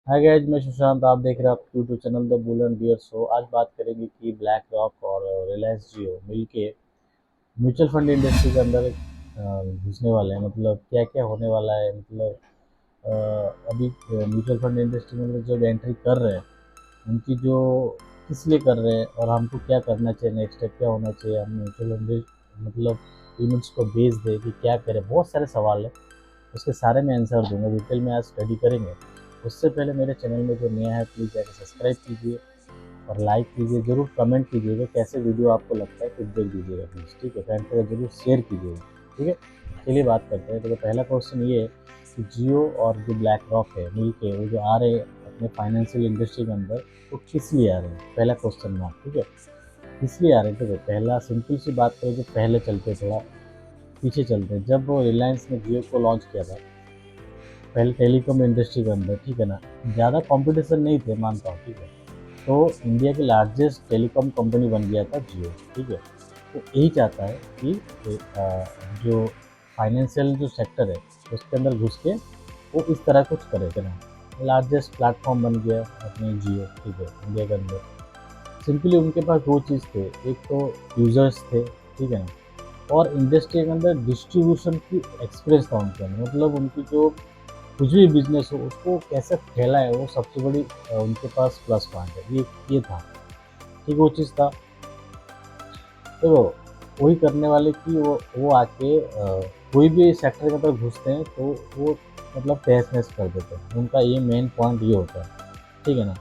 Hi guys, मैं सुशांत। आप देख रहे हैं आप YouTube channel the bull and bear show. आज बात करेंगे कि ब्लैक रॉक और रिलायंस जियो मिलके म्यूचुअल फंड इंडस्ट्री के अंदर घुसने वाले हैं। मतलब क्या क्या होने वाला है। मतलब अभी म्यूचुअल फंड इंडस्ट्री में मतलब जब एंट्री कर रहे हैं, उनकी जो किस लिए कर रहे हैं और हमको क्या करना चाहिए, नेक्स्ट स्टेप क्या होना चाहिए, हम म्यूचुअल फंड मतलब यूनिट्स को बेच दें कि क्या करें। बहुत सारे सवाल है, उसके सारे मैं आंसर दूंगा। डिटेल में आज स्टडी करेंगे। उससे पहले मेरे चैनल में जो नया है प्लीज़ जाकर सब्सक्राइब कीजिए और लाइक कीजिए। ज़रूर कमेंट कीजिएगा कैसे वीडियो आपको लगता है, फीडबैक दीजिएगा प्लीज़। ठीक है, फ्रेंड के साथ जरूर शेयर कीजिएगा। ठीक है, चलिए बात करते हैं। तो पहला क्वेश्चन ये है कि जियो और जो ब्लैक रॉक है मिल के वो जो आ रहे हैं अपने फाइनेंशियल इंडस्ट्री के अंदर, तो किस लिए आ रहे हैं, पहला क्वेश्चन मार्क। ठीक है, किस लिए आ रहे हैं। तो पहला सिंपल सी बात करें, जो पहले चलते थोड़ा पीछे चलते हैं। जब वो रिलायंस ने जियो को लॉन्च किया था पहले टेलीकॉम इंडस्ट्री के अंदर, ठीक है ना, ज़्यादा कंपटीशन नहीं थे, मानता हूँ। ठीक है, तो इंडिया की लार्जेस्ट टेलीकॉम कंपनी बन गया था जियो। ठीक है, तो यही चाहता है कि जो फाइनेंशियल जो सेक्टर है उसके अंदर घुस के वो इस तरह कुछ करे ना। लार्जेस्ट प्लेटफॉर्म बन गया अपने जियो। ठीक है, इंडिया के अंदर सिंपली उनके पास दो चीज़ थे। एक तो यूज़र्स थे, ठीक है ना, और इंडस्ट्री के अंदर डिस्ट्रीब्यूशन की एक्सपीरियंस था उनके अंदर। मतलब उनकी जो कुछ भी बिजनेस हो उसको कैसे फैला है, वो सबसे बड़ी उनके पास प्लस पॉइंट है। ये था, ठीक, वो चीज़ था। तो वही करने वाले कि वो आके कोई भी सेक्टर के अंदर घुसते हैं तो वो मतलब तहस नहस कर देते हैं। उनका ये मेन पॉइंट ये होता है। ठीक है ना,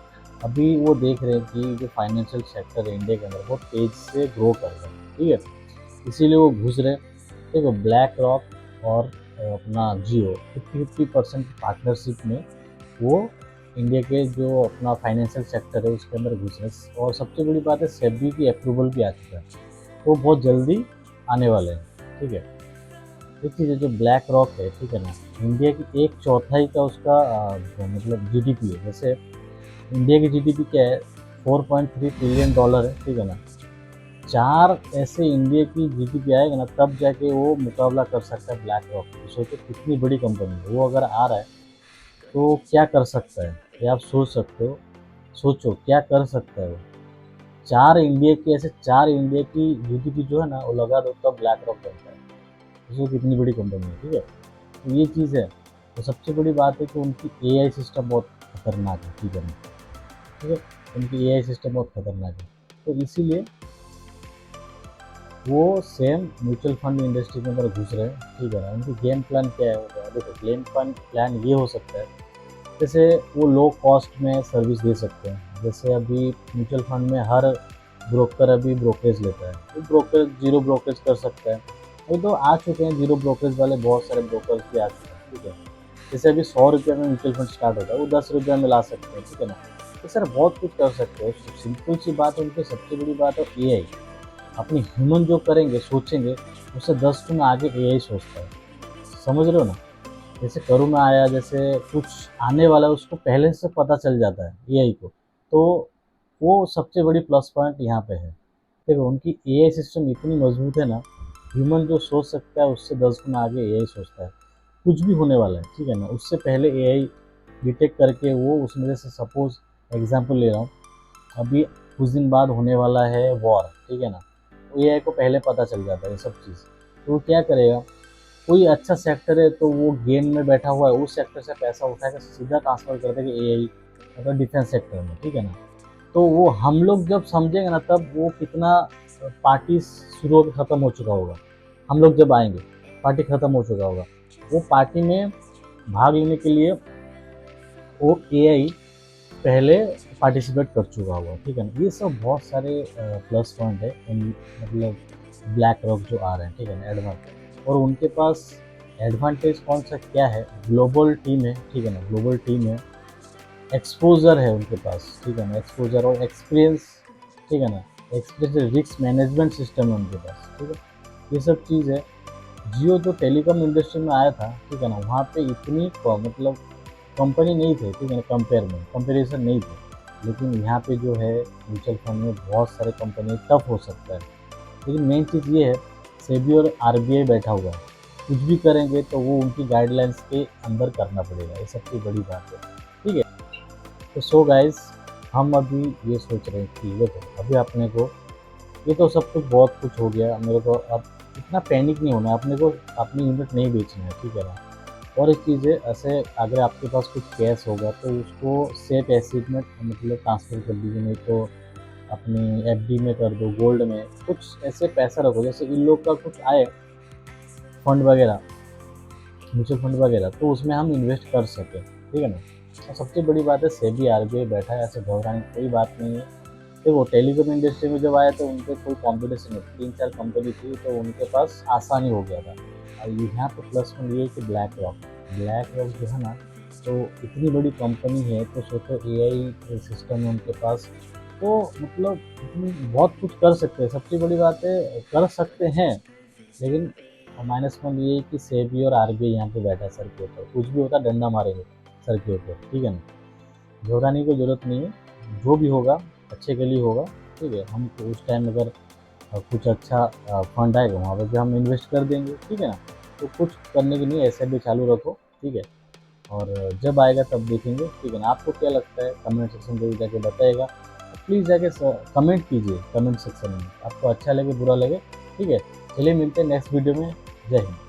अभी वो देख रहे हैं कि जो फाइनेंशियल सेक्टर है इंडिया के अंदर बहुत तेज़ से ग्रो कर रहा है। ठीक है, इसीलिए वो घुस रहे हैं। देखो, ब्लैक रॉक और अपना जियो 50-50% पार्टनरशिप में वो इंडिया के जो अपना फाइनेंशियल सेक्टर है उसके अंदर घुस रहे हैं। और सबसे बड़ी बात है, सेबी की अप्रूवल भी आ चुका है, तो बहुत जल्दी आने वाले हैं। ठीक है, एक चीज़ है जो ब्लैक रॉक है, ठीक है ना, इंडिया की एक चौथाई का उसका मतलब जीडीपी है। जैसे इंडिया की जीडीपी क्या है, 4.3 ट्रिलियन डॉलर है। ठीक है ना, चार ऐसे इंडिया की जीडीपी आएगा ना, तब जाके वो मुकाबला कर सकता है ब्लैक रॉक। तो सोचो कितनी बड़ी कंपनी है वो, अगर आ रहा है तो क्या कर सकता है, ये आप सोच सकते हो। सोचो क्या कर सकता है वो। चार इंडिया की जीडीपी जो है ना वो लगा दो तब ब्लैक रॉक बनता है। उसको कितनी बड़ी कंपनी है। ठीक है, तो ये चीज़ है। तो सबसे बड़ी बात है कि उनकी एआई सिस्टम बहुत खतरनाक है। ठीक है ना, ठीक है, उनकी एआई सिस्टम बहुत खतरनाक है। तो इसीलिए वो सेम म्यूचुअल फंड इंडस्ट्री के अंदर घुस रहे हैं। ठीक है ना, उनकी गेम प्लान क्या है होगा, देखो गेम प्लान ये हो सकता है। जैसे वो लो कॉस्ट में सर्विस दे सकते हैं। जैसे अभी म्यूचुअल फंड में हर ब्रोकर अभी ब्रोकरेज लेता है, तो ब्रोकर जीरो ब्रोकरेज कर सकता है। अभी तो आ चुके हैं जीरो ब्रोकरेज वाले, बहुत सारे ब्रोकर्स भी आ चुके हैं। ठीक है, जैसे अभी 100 रुपये में म्यूचुअल फंड स्टार्ट होता है, वो 10 रुपये में ला सकते हैं। ठीक है ना, तो सर बहुत कुछ कर सकते हो। सिंपल सी बात है, उनकी सबसे बड़ी बात है एआई। अपनी ह्यूमन जो करेंगे सोचेंगे, उससे 10 गुना आगे एआई सोचता है। समझ रहे हो ना, जैसे कोरोना आया, जैसे कुछ आने वाला है उसको पहले से पता चल जाता है एआई को। तो वो सबसे बड़ी प्लस पॉइंट यहाँ पे है। देखो उनकी एआई सिस्टम इतनी मजबूत है ना, ह्यूमन जो सोच सकता है उससे 10 गुना आगे एआई सोचता है। कुछ भी होने वाला है, ठीक है ना, उससे पहले एआई डिटेक्ट करके वो उसमें, जैसे सपोज एग्जांपल ले रहा हूँ, अभी कुछ दिन बाद होने वाला है वॉर। ठीक है ना, तो एआई को पहले पता चल जाता है ये सब चीज़। तो वो क्या करेगा, कोई अच्छा सेक्टर है तो वो गेम में बैठा हुआ है, उस सेक्टर से पैसा उठा कर सीधा ट्रांसफर कर देगा एआई, मतलब डिफेंस सेक्टर में। ठीक है ना, तो वो हम लोग जब समझेंगे ना, तब वो कितना पार्टी शुरू होकर ख़त्म हो चुका होगा। हम लोग जब आएंगे पार्टी ख़त्म हो चुका होगा। वो पार्टी में भाग लेने के लिए वो एआई पहले पार्टिसिपेट कर चुका होगा। ठीक है ना, ये सब बहुत सारे प्लस पॉइंट है मतलब ब्लैक रॉक जो आ रहे हैं। ठीक है ना, एडवांस, और उनके पास एडवांटेज कौन सा क्या है, ग्लोबल टीम है। ठीक है ना, ग्लोबल टीम है, एक्सपोजर है उनके पास। ठीक है ना, एक्सपोजर और एक्सपीरियंस। ठीक है ना, एक्सपीरियंस, रिस्क मैनेजमेंट सिस्टम है उनके पास। ठीक है, ये सब चीज़ है। जियो जो टेलीकॉम इंडस्ट्री में आया था, ठीक है ना, वहाँ पे इतनी मतलब कंपनी नहीं थे। ठीक है ना, कंपेरिजन नहीं थे। लेकिन यहाँ पे जो है म्यूचुअल फंड में बहुत सारे कंपनी, टफ हो सकता है। लेकिन मेन चीज़ ये है, सेबी और आरबीआई बैठा हुआ है। कुछ भी करेंगे तो वो उनकी गाइडलाइंस के अंदर करना पड़ेगा, ये सबसे बड़ी बात है। ठीक है, तो सो गाइस, हम अभी ये सोच रहे हैं कि देखो अभी अपने को ये तो सब कुछ बहुत कुछ हो गया, मेरे को अब इतना पैनिक नहीं होना है, अपने को अपनी यूनिट नहीं बेचनी है, ठीक है ना। और एक चीज़ है, ऐसे अगर आपके पास कुछ कैश होगा तो उसको सेफ एसिड में मतलब ट्रांसफ़र कर दीजिए, नहीं तो अपनी एफडी में कर दो, गोल्ड में कुछ ऐसे पैसा रखो, जैसे इन लोग का कुछ आए फंड वगैरह, म्यूचुअल फंड वगैरह, तो उसमें हम इन्वेस्ट कर सकें, ठीक है ना। और सबसे बड़ी बात है, सेबी आरबीआई बैठा है, ऐसे घबराने की कोई बात नहीं है। देखो टेलीकॉम इंडस्ट्री में जब आया तो उनके कोई कंपटीशन नहीं, 3-4 कंपनी थी तो उनके पास आसानी हो गया था। और यहाँ पे प्लस पॉइंट ये है कि ब्लैक रॉक जो है ना, तो इतनी बड़ी कंपनी है, तो सोचो एआई सिस्टम है उनके पास, तो मतलब इतनी बहुत कुछ कर सकते हैं। सबसे बड़ी बात है, कर सकते हैं, लेकिन माइनस पॉइंट ये है कि सेबी और आरबीआई यहाँ पे बैठा है सर के ऊपर, कुछ भी होता डंडा मारेंगे सर के ऊपर, ठीक है ना। घबराने की जरूरत नहीं है, जो भी होगा अच्छे के लिए होगा, ठीक है। हम तो उस टाइम अगर कुछ अच्छा फंड आएगा वहाँ पर भी हम इन्वेस्ट कर देंगे, ठीक है ना। तो कुछ करने की नहीं, ऐसे भी चालू रखो, ठीक है। और जब आएगा तब देखेंगे, ठीक है ना। आपको क्या लगता है कमेंट सेक्शन पे जाके बताएगा, प्लीज़ जाके कमेंट कीजिए कमेंट सेक्शन में, आपको अच्छा लगे बुरा लगे, ठीक है। चलिए मिलते हैं नेक्स्ट वीडियो में। जय हिंद।